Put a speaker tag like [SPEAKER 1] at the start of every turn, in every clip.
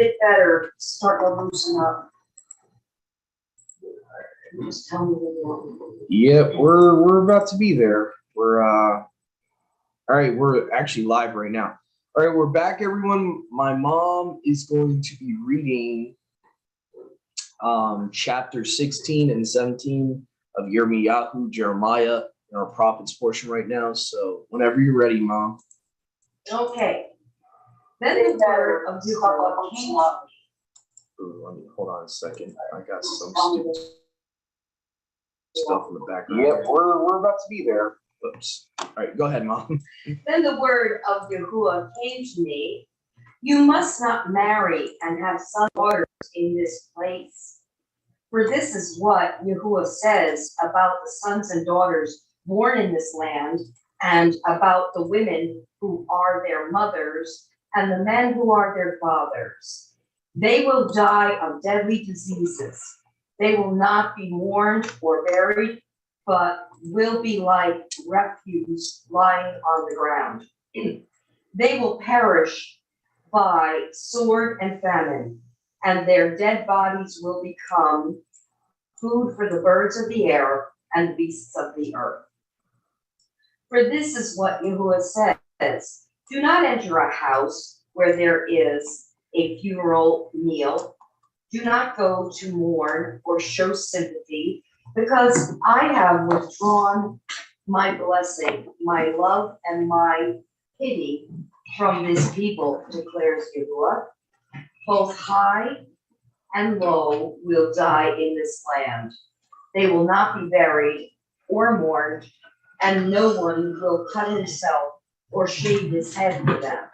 [SPEAKER 1] bit better, starting to loosen up. Just tell me when you want.
[SPEAKER 2] Yep, we're about to be there. We're all right, we're actually live right now. All right, we're back, everyone. My mom is going to be reading chapter 16 and 17 of Yirmiyahu, Jeremiah, in our prophets portion right now. So whenever you're ready, Mom.
[SPEAKER 1] Okay. Then the word of Jehovah came up.
[SPEAKER 2] Let me hold on a second. I got some stupid stuff in the background. Yep, we're about to be there. Oops. All right, go ahead, Mom.
[SPEAKER 1] Then the word of Yahuwah came to me. You must not marry and have sons and daughters in this place. For this is what Yahuwah says about the sons and daughters born in this land, and about the women who are their mothers, and the men who are their fathers. They will die of deadly diseases. They will not be mourned or buried, but will be like refuse lying on the ground. They will perish by sword and famine, and their dead bodies will become food for the birds of the air and the beasts of the earth. For this is what Yahuwah says, do not enter a house where there is a funeral meal. Do not go to mourn or show sympathy, because I have withdrawn my blessing, my love, and my pity from this people, declares Yahuwah. Both high and low will die in this land. They will not be buried or mourned, and no one will cut himself or shave his head for them.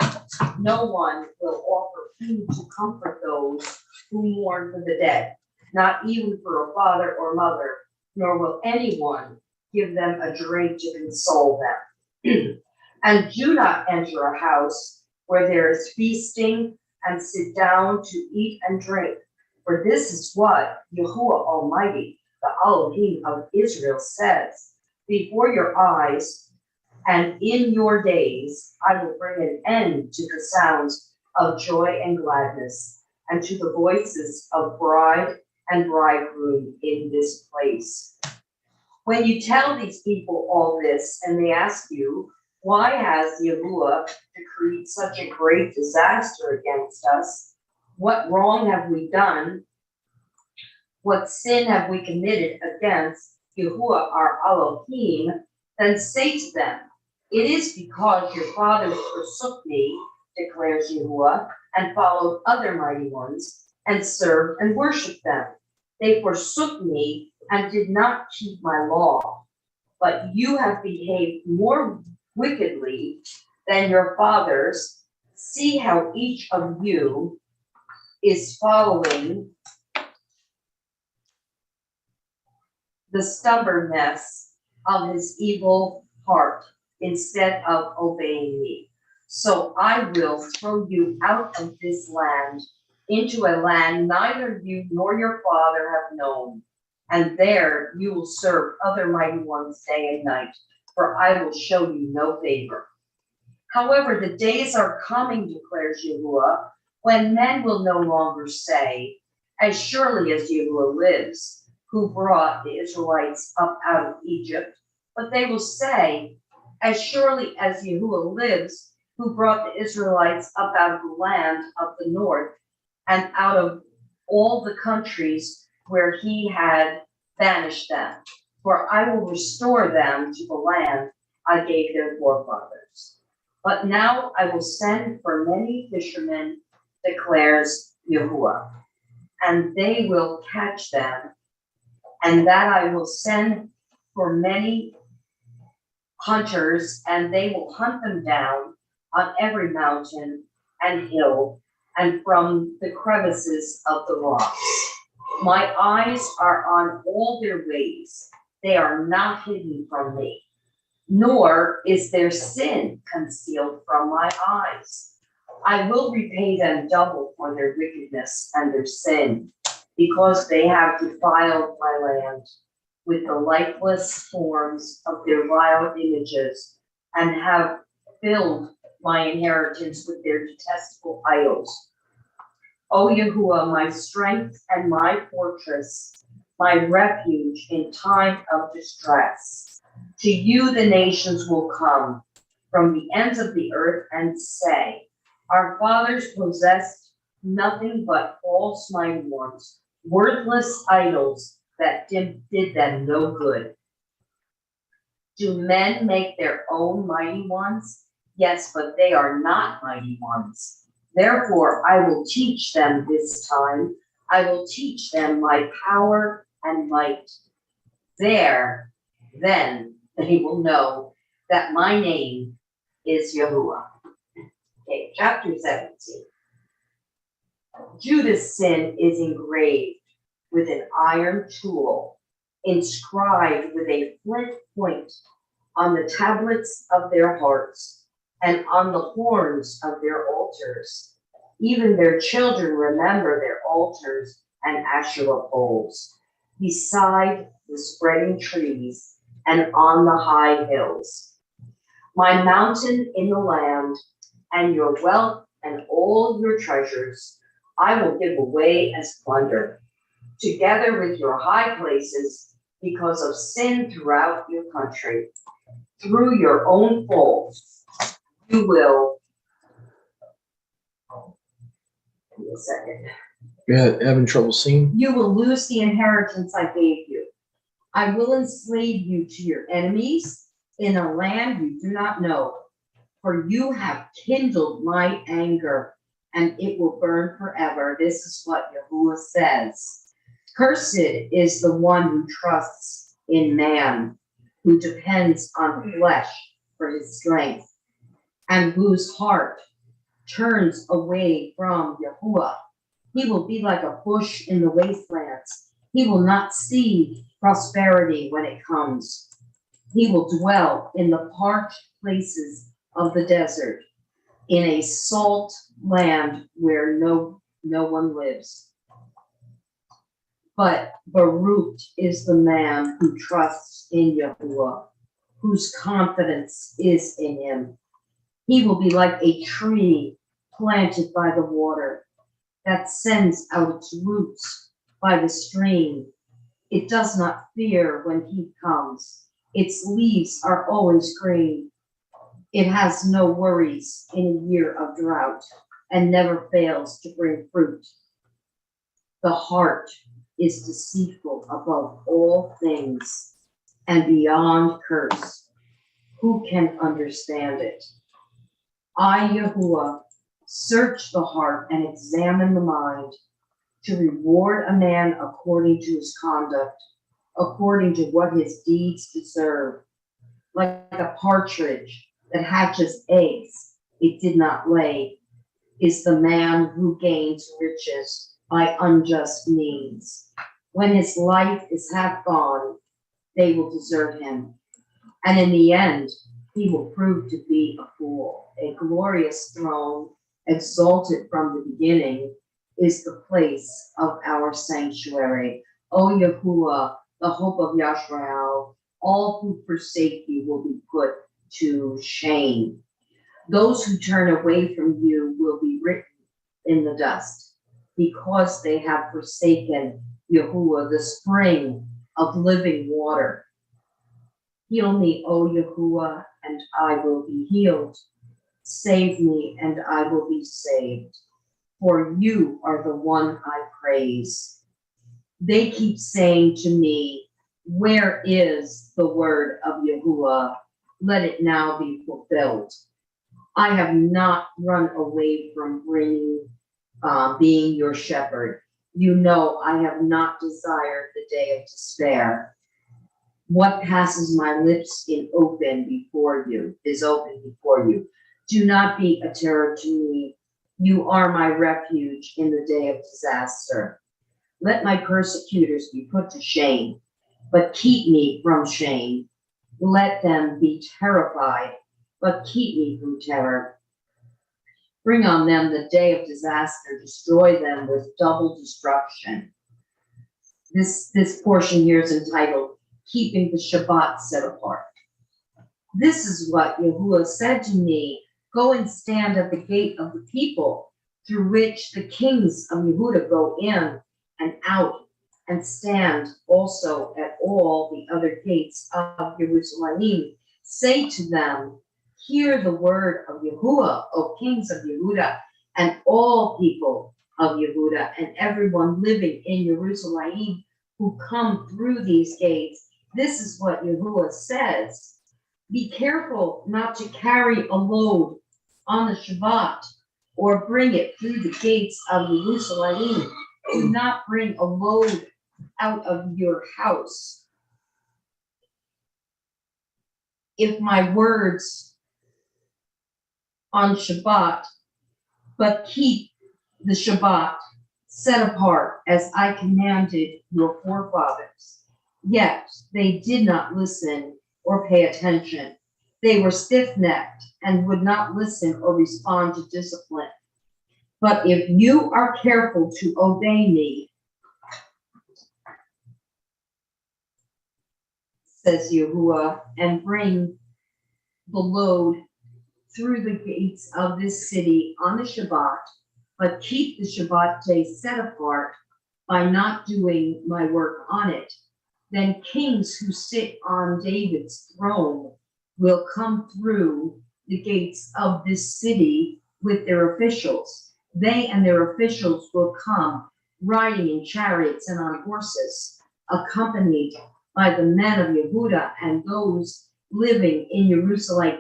[SPEAKER 1] No one will offer food to comfort those who mourn for the dead, not even for a father or mother, nor will anyone give them a drink to console them. And do not enter a house where there is feasting and sit down to eat and drink, for this is what Yahuwah Almighty, the Elohim of Israel, says. Before your eyes and in your days, I will bring an end to the sounds of joy and gladness, and to the voices of bride and bridegroom in this place. When you tell these people all this, and they ask you, why has Yahuwah decreed such a great disaster against us? What wrong have we done? What sin have we committed against Yahuwah our Elohim? Then say to them, it is because your fathers forsook me, declares Yahuwah, and followed other mighty ones, and served and worshipped them. They forsook me and did not keep my law. But you have behaved more wickedly than your fathers. See how each of you is following the stubbornness of his evil heart instead of obeying me. So I will throw you out of this land into a land neither you nor your father have known, and there you will serve other mighty ones day and night, for I will show you no favor. However, the days are coming, declares Yahuwah, when men will no longer say, as surely as Yahuwah lives, who brought the Israelites up out of Egypt, but they will say, as surely as Yahuwah lives, who brought the Israelites up out of the land of the north and out of all the countries where he had banished them. For I will restore them to the land I gave their forefathers. But now I will send for many fishermen, declares Yahuwah, and they will catch them, and that I will send for many hunters, and they will hunt them down on every mountain and hill, and from the crevices of the rocks. My eyes are on all their ways. They are not hidden from me, nor is their sin concealed from my eyes. I will repay them double for their wickedness and their sin, because they have defiled my land with the lifeless forms of their vile images, and have filled my inheritance with their detestable idols. O Yahuwah, my strength and my fortress, my refuge in time of distress. To you the nations will come from the ends of the earth and say, our fathers possessed nothing but false mighty ones, worthless idols that did them no good. Do men make their own mighty ones? Yes, but they are not mighty ones. Therefore, I will teach them this time. I will teach them my power and might. Then they will know that my name is Yahuwah. Okay, chapter 17. Judah's sin is engraved with an iron tool, inscribed with a flint point on the tablets of their hearts and on the horns of their altars. Even their children remember their altars and Asherah poles, beside the spreading trees and on the high hills. My mountain in the land and your wealth and all your treasures I will give away as plunder, together with your high places, because of sin throughout your country. Through your own fault, you will. Give me a second.
[SPEAKER 2] You're having trouble seeing?
[SPEAKER 1] You will lose the inheritance I gave you. I will enslave you to your enemies in a land you do not know, for you have kindled my anger, and it will burn forever. This is what Yahuwah says. Cursed is the one who trusts in man, who depends on flesh for his strength, and whose heart turns away from Yahuwah. He will be like a bush in the wastelands. He will not see prosperity when it comes. He will dwell in the parched places of the desert, in a salt land where no one lives. But Baruch is the man who trusts in Yahuwah, whose confidence is in him. He will be like a tree planted by the water that sends out its roots by the stream. It does not fear when heat comes. Its leaves are always green. It has no worries in a year of drought and never fails to bring fruit. The heart is deceitful above all things and beyond curse. Who can understand it? I, Yahuwah, search the heart and examine the mind, to reward a man according to his conduct, according to what his deeds deserve. Like a partridge that hatches eggs it did not lay, is the man who gains riches by unjust means. When his life is half gone, they will desert him, and in the end, he will prove to be a fool. A glorious throne, exalted from the beginning, is the place of our sanctuary. O Yahuwah, the hope of Yashrael, all who forsake you will be put to shame. Those who turn away from you will be written in the dust, because they have forsaken Yahuwah, the spring of living water. Heal me, O Yahuwah, and I will be healed. Save me, and I will be saved. For you are the one I praise. They keep saying to me, where is the word of Yahuwah? Let it now be fulfilled. I have not run away from being your shepherd. You know I have not desired the day of despair. What passes my lips is open before you. Do not be a terror to me. You are my refuge in the day of disaster. Let my persecutors be put to shame, but keep me from shame. Let them be terrified, but keep me from terror. Bring on them the day of disaster. Destroy them with double destruction. This portion here is entitled, Keeping the Shabbat Set Apart. This is what Yahuwah said to me. Go and stand at the gate of the people. through which the kings of Yehuda go in and out and stand also at all the other gates of Jerusalem. Say to them, hear the word of Yahuwah, O kings of Yehuda, and all people of Yehuda, and everyone living in Jerusalem who come through these gates. This is what Yahuwah says. Be careful not to carry a load on the Shabbat or bring it through the gates of Jerusalem. Do not bring a load out of your house. If my words on Shabbat, but keep the Shabbat set apart as I commanded your forefathers. Yet they did not listen or pay attention. They were stiff-necked and would not listen or respond to discipline. But if you are careful to obey me, says Yahuwah, and bring the load through the gates of this city on the Shabbat, but keep the Shabbat day set apart by not doing my work on it, then kings who sit on David's throne will come through the gates of this city with their officials. They and their officials will come riding in chariots and on horses, accompanied by the men of Yehuda and those living in Jerusalem,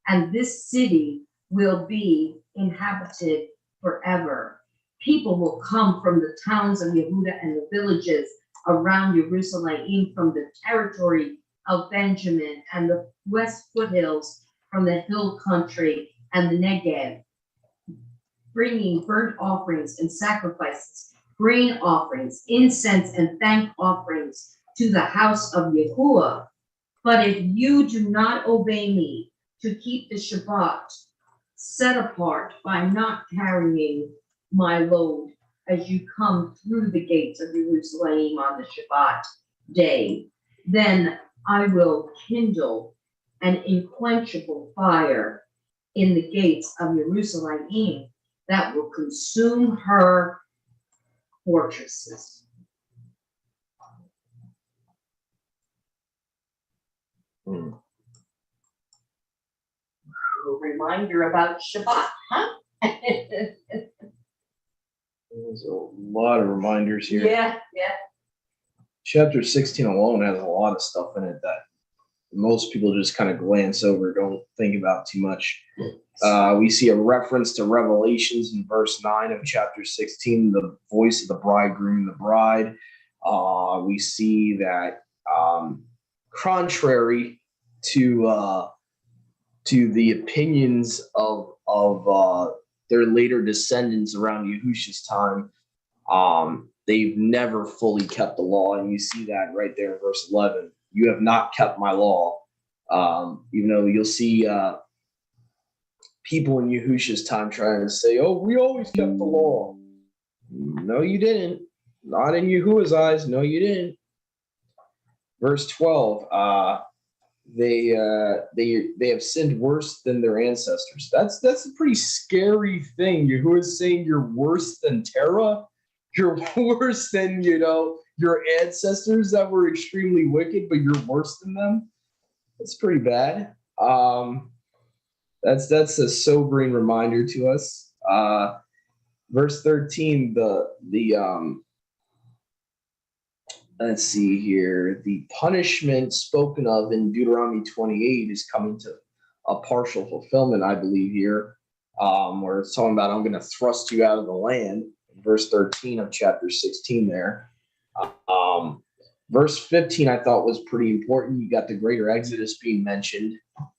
[SPEAKER 1] and this city will be inhabited forever. People will come from the towns of Yehuda and the villages around Jerusalem, from the territory of Benjamin and the west foothills, from the hill country and the Negev, bringing burnt offerings and sacrifices, grain offerings, incense and thank offerings to the house of Yahuwah. But if you do not obey me to keep the Shabbat set apart by not carrying my load as you come through the gates of Jerusalem on the Shabbat day, then I will kindle an unquenchable fire in the gates of Jerusalem that will consume her fortresses. A reminder about Shabbat, huh?
[SPEAKER 2] There's a lot of reminders here.
[SPEAKER 1] Yeah.
[SPEAKER 2] Chapter 16 alone has a lot of stuff in it that most people just kind of glance over, don't think about too much. We see a reference to Revelations in verse 9 of chapter 16, the voice of the bridegroom and the bride. We see that contrary to the opinions of their later descendants around Yahushua's time, they've never fully kept the law, and you see that right there in verse 11. You have not kept my law. Even though you'll see people in Yahushua's time trying to say, "Oh, we always kept the law." No, you didn't. Not in Yahuwah's eyes. No, you didn't. Verse 12. They have sinned worse than their ancestors. That's a pretty scary thing. Yahuwah is saying you're worse than Terah. You're worse than, your ancestors that were extremely wicked, but you're worse than them. That's pretty bad. That's a sobering reminder to us. Verse 13, let's see here. The punishment spoken of in Deuteronomy 28 is coming to a partial fulfillment, I believe, here, where it's talking about, I'm going to thrust you out of the land. Verse 13 of chapter 16 there. Verse 15 I thought was pretty important. You got the greater exodus being mentioned.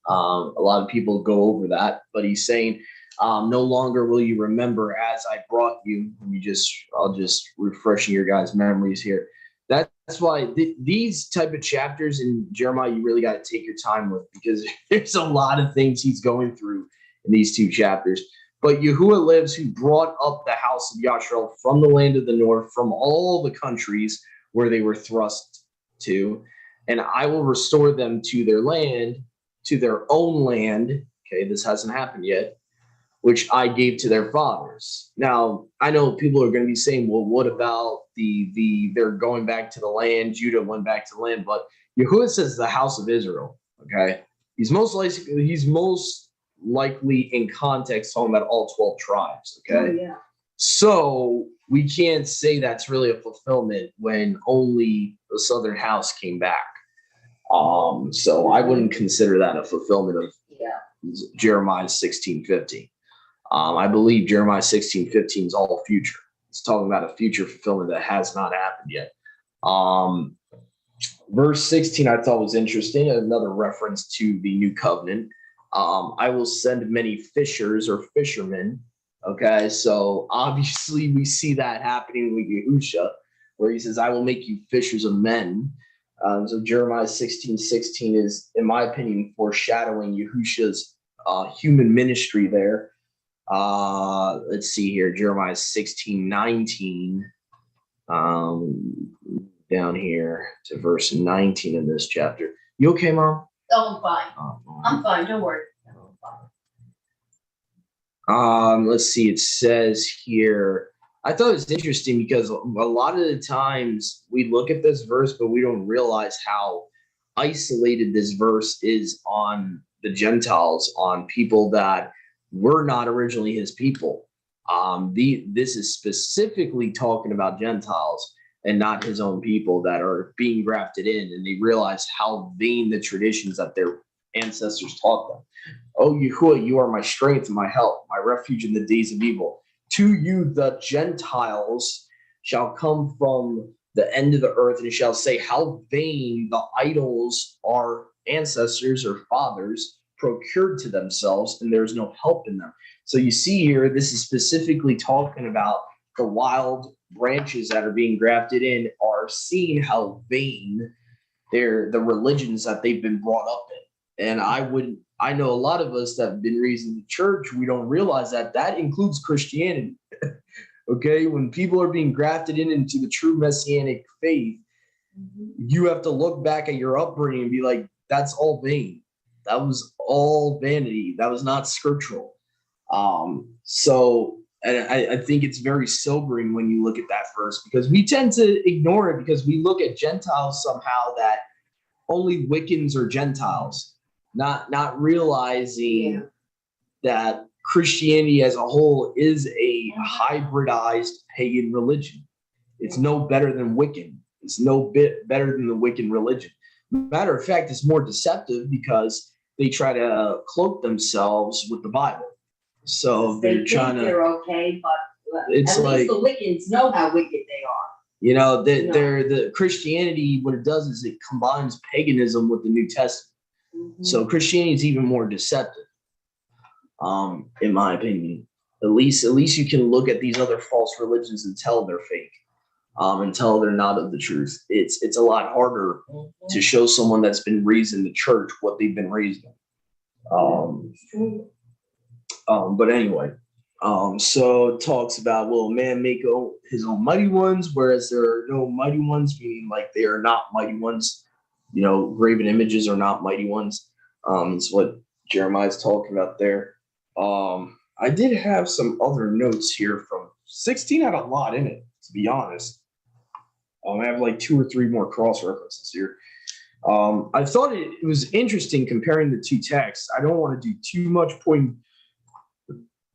[SPEAKER 2] A lot of people go over that, but he's saying, no longer will you remember as I brought you. I'll just refreshing your guys' memories here. That's why these type of chapters in Jeremiah, you really got to take your time with, because there's a lot of things he's going through in these two chapters. But Yahuwah lives, who brought up the house of Yashrael from the land of the north, from all the countries where they were thrust to, and I will restore them to their land, to their own land. Okay, this hasn't happened yet, which I gave to their fathers. Now, I know people are going to be saying, well, what about they're going back to the land, Judah went back to the land, but Yahuwah says the house of Israel, okay? He's most likely in context talking about all 12 tribes, okay?
[SPEAKER 1] Oh, yeah.
[SPEAKER 2] So we can't say that's really a fulfillment when only the southern house came back. So I wouldn't consider that a fulfillment of Jeremiah 16:15. I believe Jeremiah 16:15 is all future. It's talking about a future fulfillment that has not happened yet. Verse 16 I thought was interesting, another reference to the new covenant. I will send many fishers or fishermen. Okay, so obviously we see that happening with Yahusha, where he says, I will make you fishers of men. So Jeremiah 16:16 is, in my opinion, foreshadowing Yahusha's human ministry there. Let's see here, Jeremiah 16:19. Down here to verse 19 in this chapter. You okay, Mom?
[SPEAKER 1] Oh, I'm fine. I'm fine. Don't worry.
[SPEAKER 2] Let's see. It says here, I thought it was interesting because a lot of the times we look at this verse, but we don't realize how isolated this verse is on the Gentiles, on people that were not originally his people. This is specifically talking about Gentiles and not his own people that are being grafted in, and they realize how vain the traditions that their ancestors taught them. Oh, Yahuwah, you are my strength and my help, my refuge in the days of evil. To you, the Gentiles shall come from the end of the earth and shall say, how vain the idols our ancestors or fathers procured to themselves, and there's no help in them. So you see here, this is specifically talking about the wild branches that are being grafted in are seeing how vain the religions that they've been brought up in. And I know a lot of us that have been raised in the church, we don't realize that includes Christianity. Okay, when people are being grafted into the true messianic faith, you have to look back at your upbringing and be like, that's all vain. That was all vanity. That was not scriptural. And I think it's very sobering when you look at that verse, because we tend to ignore it because we look at Gentiles somehow that only Wiccans are Gentiles, not realizing that Christianity as a whole is a hybridized pagan religion. It's no better than Wiccan. It's no bit better than the Wiccan religion. Matter of fact, it's more deceptive because they try to cloak themselves with the Bible. So they're trying to.
[SPEAKER 1] They're okay, but
[SPEAKER 2] it's
[SPEAKER 1] at
[SPEAKER 2] like
[SPEAKER 1] least the Wiccans know how wicked they are.
[SPEAKER 2] You know, the Christianity, what it does is it combines paganism with the New Testament. Mm-hmm. So Christianity is even more deceptive, in my opinion. At least you can look at these other false religions and tell they're fake, and tell they're not of the truth. It's a lot harder to show someone that's been raised in the church what they've been raised in. But anyway, so it talks about, will man make his own mighty ones, whereas there are no mighty ones, meaning like they are not mighty ones. You know, graven images are not mighty ones. It's what Jeremiah is talking about there. I did have some other notes here from 16. Had a lot in it, to be honest. I have like 2 or 3 more cross references here. I thought it was interesting comparing the two texts. I don't want to do too much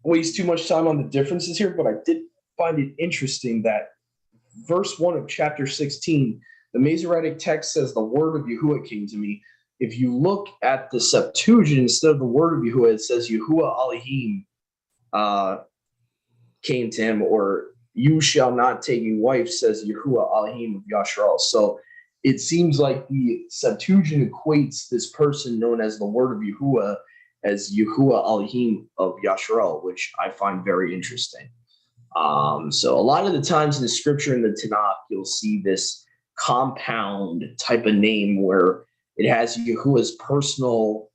[SPEAKER 2] waste too much time on the differences here, but I did find it interesting that verse 1 of chapter 16, the Masoretic text says, the word of Yahuwah came to me. If you look at the Septuagint, instead of the word of Yahuwah, it says Yahuwah Elohim came to him, or you shall not take a wife, says Yahuwah Elohim of Yashral. So it seems like the Septuagint equates this person known as the word of Yahuwah as Yahuwah Elohim of Yashral, which I find very interesting. So a lot of the times in the scripture in the Tanakh, you'll see this compound type of name where it has Yahuwah's personal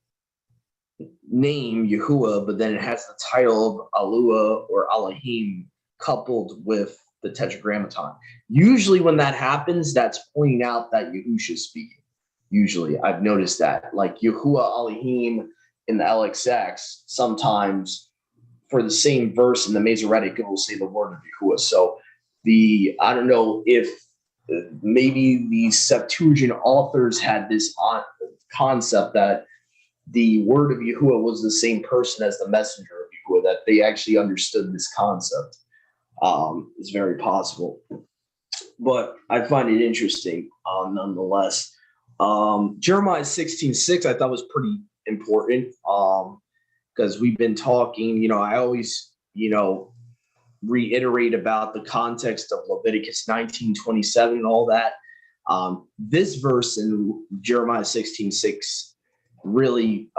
[SPEAKER 2] name, Yahuwah, but then it has the title of Alua or Elohim coupled with the Tetragrammaton. Usually when that happens, that's pointing out that Yahusha is speaking. Usually, I've noticed that. Like Yahuwah Elohim in the LXX, sometimes for the same verse in the Masoretic, it will say the word of Yahuwah. So I don't know if maybe the Septuagint authors had this concept that the word of Yahuwah was the same person as the messenger of Yahuwah, that they actually understood this concept. It's very possible. But I find it interesting nonetheless. Jeremiah 16:6 I thought was pretty important because we've been talking, I always, reiterate about the context of Leviticus 19:27 and all that. This verse in Jeremiah 16:6 really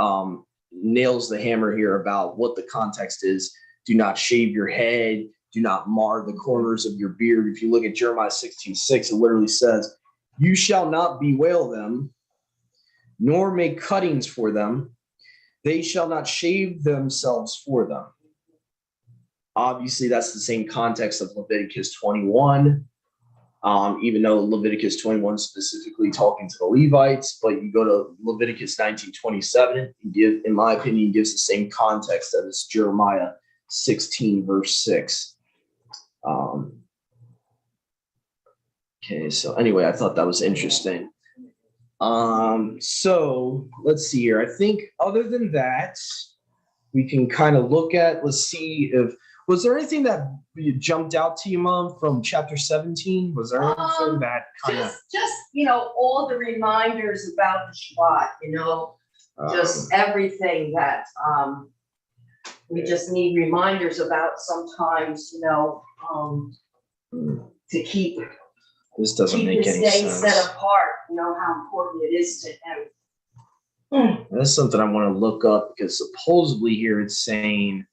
[SPEAKER 2] nails the hammer here about what the context is. Do not shave your head. Do not mar the corners of your beard. If you look at Jeremiah 16:6, it literally says, you shall not bewail them, nor make cuttings for them. They shall not shave themselves for them. Obviously, that's the same context of Leviticus 21, even though Leviticus 21 is specifically talking to the Levites, but you go to Leviticus 19:27, in my opinion, gives the same context as Jeremiah 16, verse 6. Okay, so anyway, I thought that was interesting. So let's see here. I think other than that, we can kind of look at, let's see was there anything that jumped out to you, Mom, from chapter 17? Was there anything that kind of
[SPEAKER 1] just all the reminders about the Shabbat, just everything that we just need reminders about sometimes, to keep
[SPEAKER 2] this doesn't make
[SPEAKER 1] this
[SPEAKER 2] any
[SPEAKER 1] day
[SPEAKER 2] sense.
[SPEAKER 1] set apart, how important it is to him.
[SPEAKER 2] That's something I want to look up because supposedly here it's saying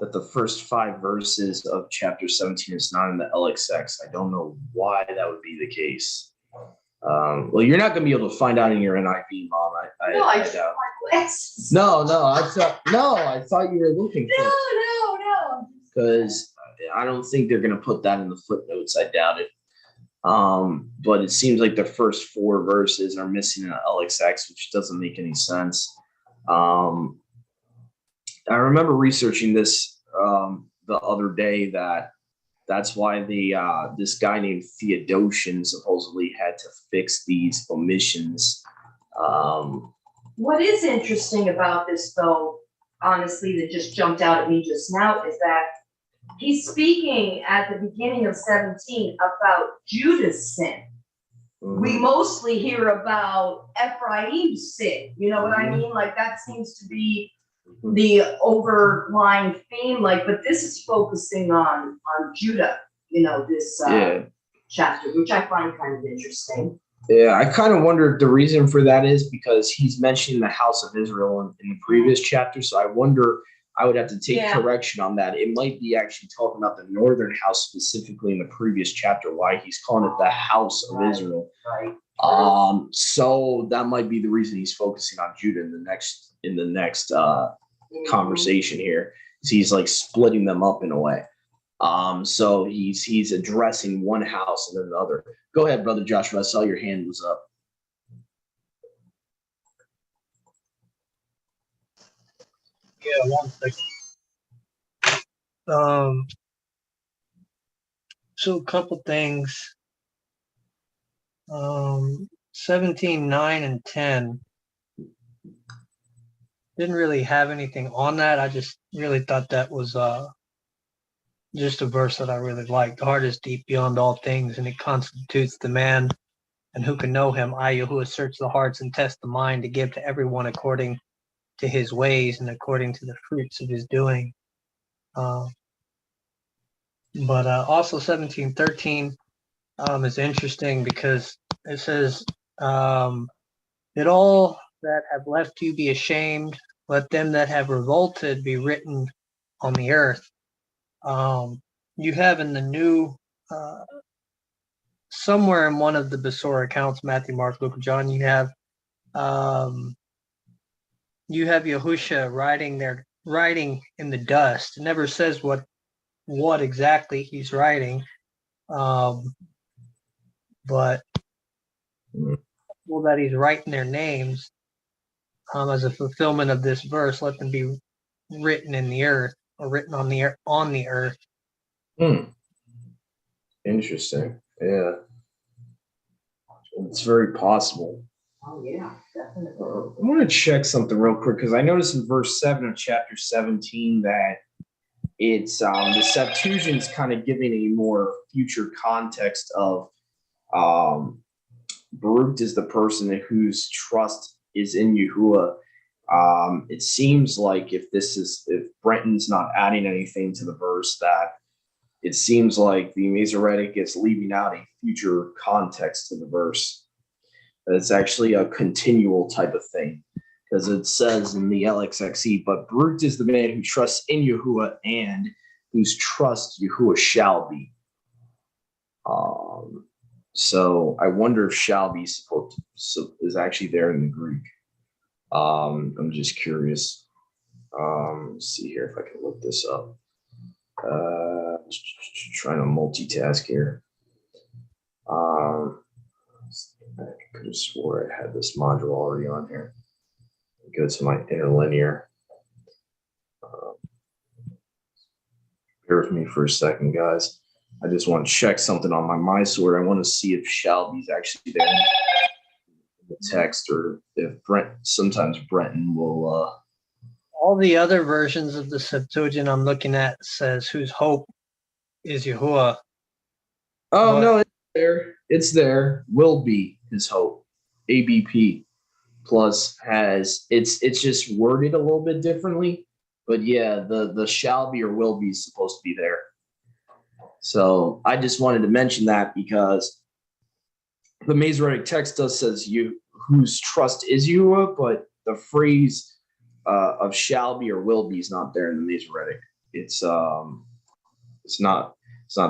[SPEAKER 2] that the first 5 verses of chapter 17 is not in the LXX. I don't know why that would be the case. Well, you're not going to be able to find out in your NIV, Mom. I doubt. I thought you were looking for it.
[SPEAKER 1] No.
[SPEAKER 2] Because I don't think they're going to put that in the footnotes. I doubt it. But it seems like the first 4 verses are missing an LXX, which doesn't make any sense. I remember researching this the other day that's why this guy named Theodotion supposedly had to fix these omissions.
[SPEAKER 1] What is interesting about this, though, honestly, that just jumped out at me just now is that he's speaking at the beginning of 17 about Judah's sin. Mm-hmm. We mostly hear about Ephraim's sin. You know what I mean? Like that seems to be the overlying theme. But this is focusing on Judah. This chapter, which I find kind of interesting.
[SPEAKER 2] Yeah, I kind of wonder if the reason for that is because he's mentioning the house of Israel in the previous chapter. So I wonder. I would have to take correction on that. It might be actually talking about the northern house specifically in the previous chapter, why he's calling it the house of Israel.
[SPEAKER 1] Right.
[SPEAKER 2] So that might be the reason he's focusing on Judah in the next conversation here. He's like splitting them up in a way. So he's addressing one house and then another. Go ahead, Brother Joshua. I saw your hand was up.
[SPEAKER 3] Yeah, 1 second. So a couple things. 17, 9, and 10 didn't really have anything on that. I just really thought that was just a verse that I really liked. The heart is deep beyond all things, and it constitutes the man. And who can know him? I, Yahuwah, search the hearts and test the mind to give to everyone according to his ways and according to the fruits of his doing. But also 17:13 is interesting because it says, "Let all that have left you be ashamed. Let them that have revolted be written on the earth." You have in the new, somewhere in one of the Besorah accounts, Matthew, Mark, Luke, John, you have Yahusha writing in the dust. It never says what exactly he's writing, but well, that he's writing their names as a fulfillment of this verse. Let them be written in the earth. or written on the earth.
[SPEAKER 2] Interesting. Yeah, it's very possible.
[SPEAKER 1] Oh, yeah, definitely.
[SPEAKER 2] I want to check something real quick because I noticed in verse 7 of chapter 17 that it's the Septuagint's kind of giving a more future context of Baruch is the person whose trust is in Yahuwah. It seems like if Brenton's not adding anything to the verse, that it seems like the Masoretic is leaving out a future context to the verse. It's actually a continual type of thing, because it says in the LXXE, but Baruch is the man who trusts in Yahuwah and whose trust Yahuwah shall be. So I wonder if shall be is actually there in the Greek. I'm just curious. Let's see here if I can look this up. Trying to multitask here. I could have swore I had this module already on here. Go to my interlinear. Bear with me for a second, guys. I just want to check something on my MySword. I want to see if shall be is actually there in the text, or if sometimes Brenton will.
[SPEAKER 3] All the other versions of the Septuagint I'm looking at says whose hope is Yahuwah.
[SPEAKER 2] Oh, no, it's there. It's there. Will be his hope. ABP plus has it's just worded a little bit differently, but yeah, the shall be or will be is supposed to be there. So I just wanted to mention that because the Masoretic text says you whose trust is Yahuwah, but the phrase of shall be or will be is not there in the Masoretic. It's not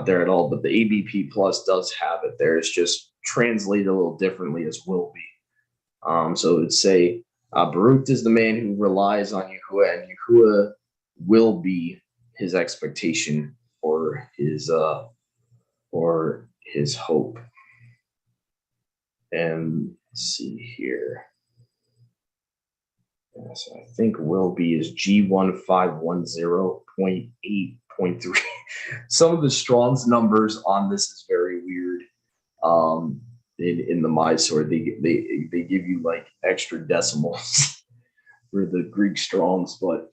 [SPEAKER 2] there at all, but the ABP plus does have it there. It's just translated a little differently as will be. So it would say Baruch is the man who relies on Yahuwah, and Yahuwah will be his expectation or his hope. And let's see here. Yeah, so I think will be is G1510.8.3. Some of the Strong's numbers on this is very weird. In the MySword, they give you like extra decimals for the Greek Strongs, but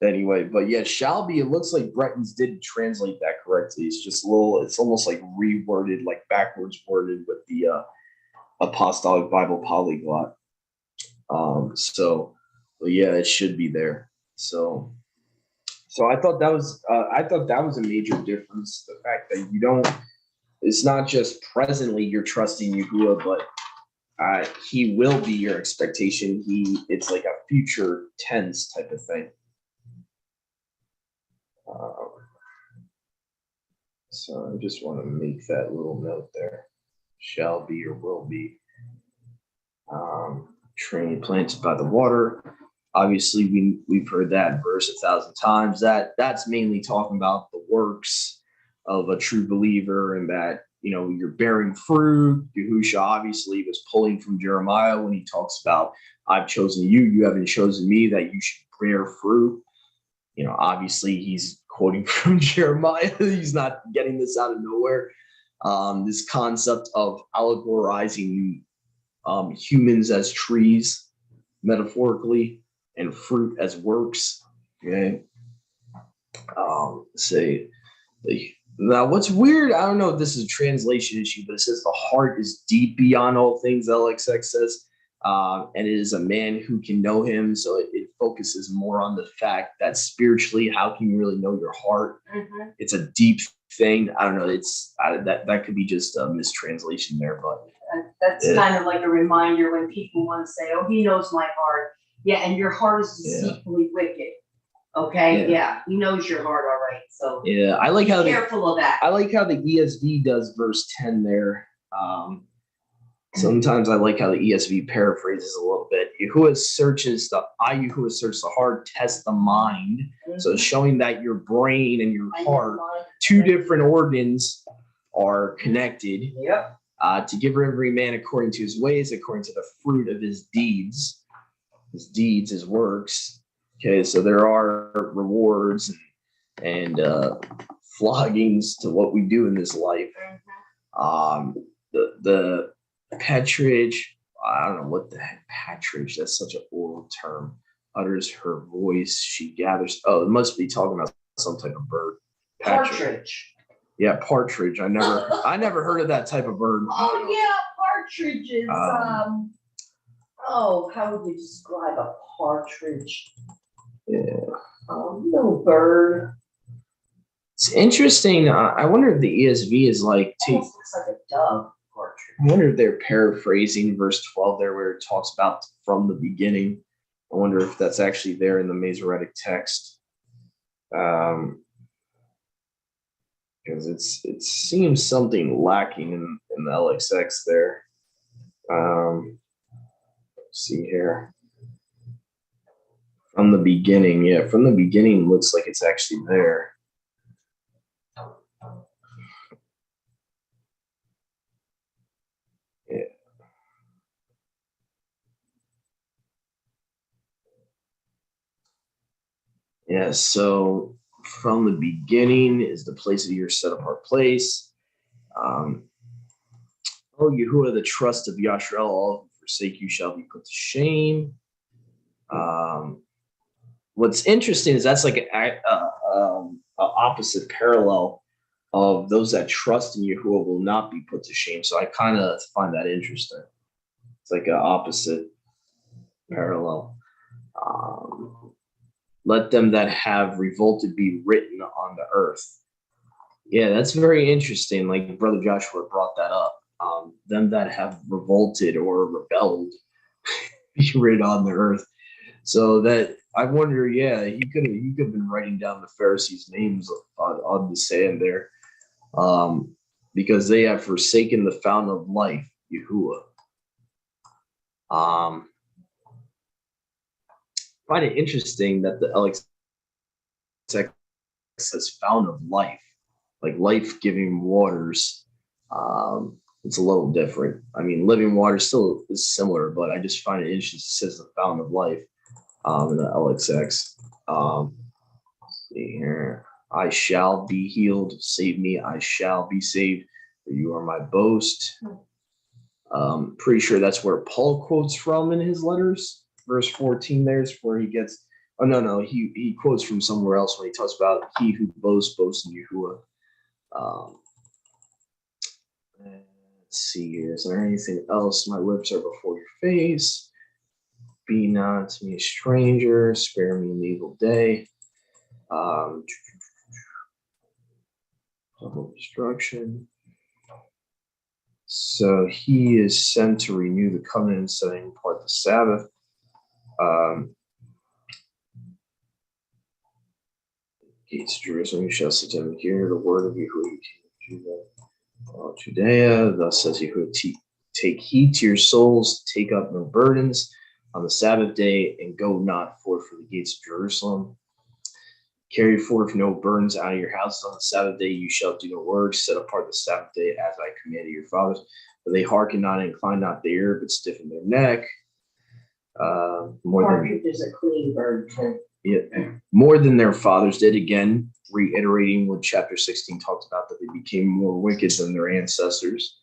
[SPEAKER 2] anyway, but yeah, shall be. It looks like Bretton's didn't translate that correctly. It's just it's almost like reworded, like backwards worded with the Apostolic Bible Polyglot. So yeah, it should be there. So I thought that was a major difference. The fact that you don't. It's not just presently you're trusting Yahuwah, but he will be your expectation. It's like a future tense type of thing. So I just want to make that little note there. Shall be or will be. Tree planted by the water. Obviously, we've heard that verse 1,000 times. That's mainly talking about the works of a true believer, and that you're bearing fruit. Yahusha obviously was pulling from Jeremiah when he talks about I've chosen you, you haven't chosen me, that you should bear fruit. Obviously he's quoting from Jeremiah. He's not getting this out of nowhere. This concept of allegorizing humans as trees, metaphorically, and fruit as works. Okay. Now, what's weird, I don't know if this is a translation issue, but it says the heart is deep beyond all things, LXX says, and it is a man who can know him. So it focuses more on the fact that spiritually, how can you really know your heart? Mm-hmm. It's a deep thing. I don't know. That could be just a mistranslation there, but
[SPEAKER 1] that's kind of like a reminder when people want to say, "Oh, he knows my heart." Yeah, and your heart is deceitfully wicked. Okay, yeah, he knows your heart, all right. So
[SPEAKER 2] yeah, I like how
[SPEAKER 1] careful of that.
[SPEAKER 2] I like how the ESV does verse 10 there. Sometimes I like how the ESV paraphrases a little bit. Yahuwah searches the heart, tests the mind. Mm-hmm. So showing that your brain and your heart, two different organs, are connected.
[SPEAKER 1] Yep.
[SPEAKER 2] To give every man according to his ways, according to the fruit of his deeds, his works. Okay, so there are rewards and floggings to what we do in this life. The Petridge, I don't know what the heck, Patridge, that's such an old term, utters her voice, she gathers, oh, it must be talking about some type of bird.
[SPEAKER 1] Partridge.
[SPEAKER 2] Yeah, partridge. I never heard of that type of bird.
[SPEAKER 1] Oh yeah, partridges. How would you describe a partridge?
[SPEAKER 2] Yeah.
[SPEAKER 1] Little bird.
[SPEAKER 2] It's interesting. I wonder if the ESV is like,
[SPEAKER 1] Almost looks like a dove. Partridge.
[SPEAKER 2] I wonder if they're paraphrasing verse 12 there where it talks about from the beginning. I wonder if that's actually there in the Masoretic text. Because it seems something lacking in the LXX there. Let's see here. From the beginning, yeah, from the beginning looks like it's actually there. Yeah. Yeah, so from the beginning is the place of your set apart place. Oh, Yahuwah, the trust of Yashra'el, all who forsake you shall be put to shame. What's interesting is that's like an opposite parallel of those that trust in Yahuwah will not be put to shame. So I kind of find that interesting. It's like an opposite parallel. Let them that have revolted be written on the earth. Yeah, that's very interesting. Like Brother Joshua brought that up. Them that have revolted or rebelled be written on the earth. So that I wonder, yeah, he could have been writing down the Pharisees' names on the sand there, because they have forsaken the fountain of life, Yahuwah. Find it interesting that the LXX says fountain of life, like life-giving waters. It's a little different. I mean, living water still is similar, but I just find it interesting. It says the fountain of life in the LXX. Let's see here. I shall be healed. Save me. I shall be saved. For you are my boast. Pretty sure that's where Paul quotes from in his letters. Verse 14 there's where he gets. Oh no, he quotes from somewhere else when he talks about he who boasts in Yahuwah. Let's see here. Is there anything else? My lips are before your face. Be not to me a stranger. Spare me an evil day. Double destruction. So he is sent to renew the covenant and setting apart the Sabbath. Gates of Jerusalem, you shall sit down and hear the word of Yahuwah, Judea. Thus says Yahuwah, take heed to your souls, take up no burdens on the Sabbath day, and go not forth from the gates of Jerusalem. Carry forth no burdens out of your houses on the Sabbath day. You shall do no work. Set apart the Sabbath day as I commanded your fathers. But they hearken not and incline not their ear, but stiffen their neck.
[SPEAKER 1] Partridge is a clean bird too.
[SPEAKER 2] Yeah, more than their fathers did. Again, reiterating what chapter 16 talked about, that they became more wicked than their ancestors.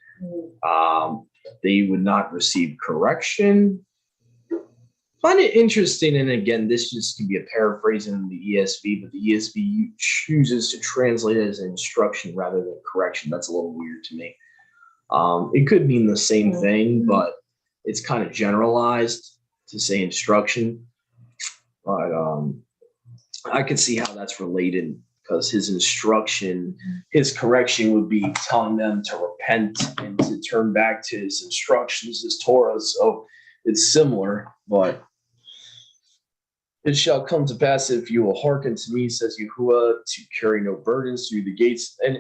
[SPEAKER 2] They would not receive correction. Find it interesting, and again, this just can be a paraphrase in the ESV, but the ESV chooses to translate it as instruction rather than correction. That's a little weird to me. It could mean the same thing, but it's kind of generalized to say instruction. But I could see how that's related, because his instruction, his correction would be telling them to repent and to turn back to his instructions, his Torah. So it's similar, but it shall come to pass if you will hearken to me, says Yahuwah, to carry no burdens through the gates. And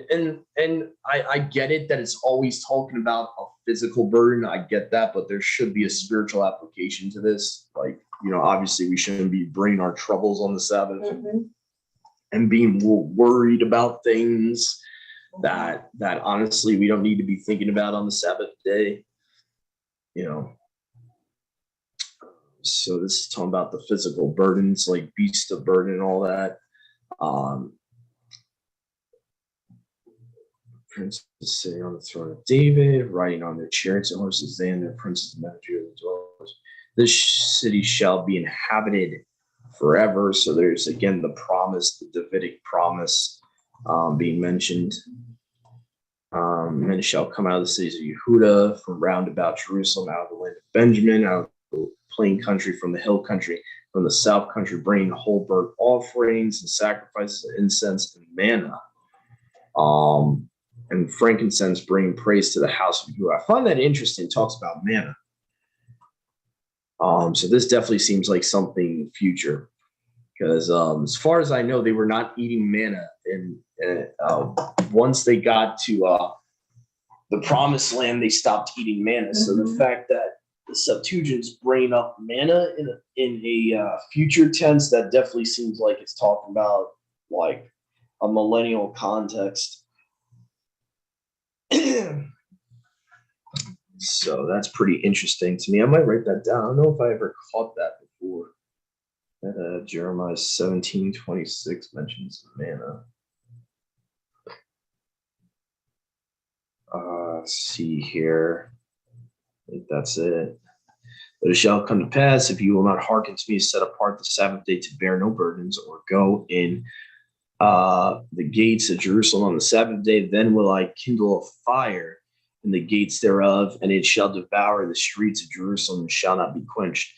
[SPEAKER 2] I get it that it's always talking about a physical burden. I get that, but there should be a spiritual application to this. Like, obviously we shouldn't be bringing our troubles on the Sabbath and being worried about things that honestly we don't need to be thinking about on the Sabbath day. So this is talking about the physical burdens, like beast of burden and all that. princes sitting on the throne of David, riding on their chariots and horses, they and their princes and men of Judah dwellers. This city shall be inhabited forever. So there's again the promise, the Davidic promise being mentioned. Men shall come out of the cities of Yehuda, from round about Jerusalem, out of the land of Benjamin, out of the plain country, from the hill country, from the south country, bringing whole burnt offerings and sacrifices, and incense and manna. And frankincense, bringing praise to the house of Yehuda. I find that interesting. It talks about manna. So this definitely seems like something future, because as far as I know, they were not eating manna, and once they got to the promised land, they stopped eating manna. So the fact that the Septuagint's bringing up manna in a future tense, that definitely seems like it's talking about like a millennial context. So that's pretty interesting to me. I might write that down. I don't know if I ever caught that before. That Jeremiah 17:26 mentions manna. Let's see here. I think that's it. But it shall come to pass, if you will not hearken to me, set apart the Sabbath day to bear no burdens, or go in the gates of Jerusalem on the Sabbath day, then will I kindle a fire in the gates thereof, and it shall devour the streets of Jerusalem and shall not be quenched.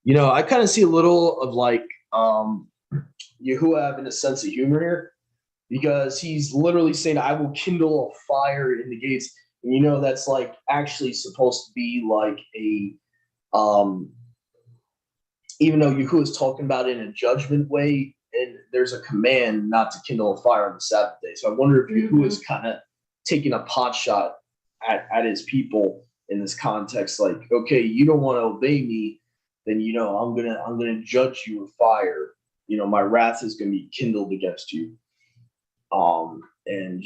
[SPEAKER 2] You know, I kind of see a little of like Yahuwah having a sense of humor here, because he's literally saying, I will kindle a fire in the gates. And you know, that's like actually supposed to be like a, even though Yahuwah is talking about it in a judgment way, and there's a command not to kindle a fire on the Sabbath day. So I wonder if Yahuwah is kind of taking a pot shot at his people in this context, like, okay, you don't want to obey me, then you know I'm gonna judge you with fire. You know, my wrath is gonna be kindled against you. And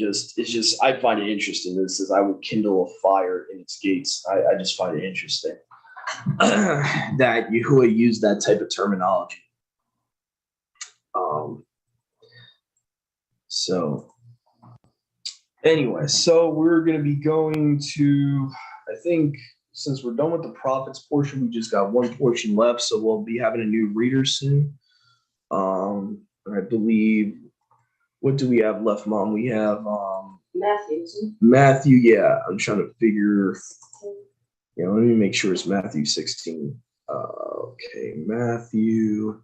[SPEAKER 2] I find it interesting. This says, I will kindle a fire in its gates. I just find it interesting that Yahuwah used that type of terminology. So anyway, so we're going to be going to, I think, since we're done with the prophets portion, we just got one portion left. So we'll be having a new reader soon. I believe, what do we have left, Mom? We have Matthew. Yeah, I'm trying to figure. Yeah, let me make sure it's Matthew 16. Okay, Matthew.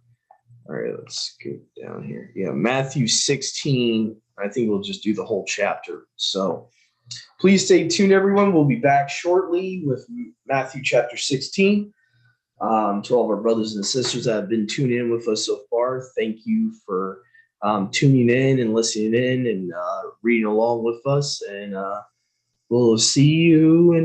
[SPEAKER 2] All right, let's go down here. Yeah, Matthew 16. I think we'll just do the whole chapter. So please stay tuned, everyone. We'll be back shortly with Matthew chapter 16. To all of our brothers and sisters that have been tuning in with us so far, thank you for tuning in and listening in and reading along with us. And we'll see you in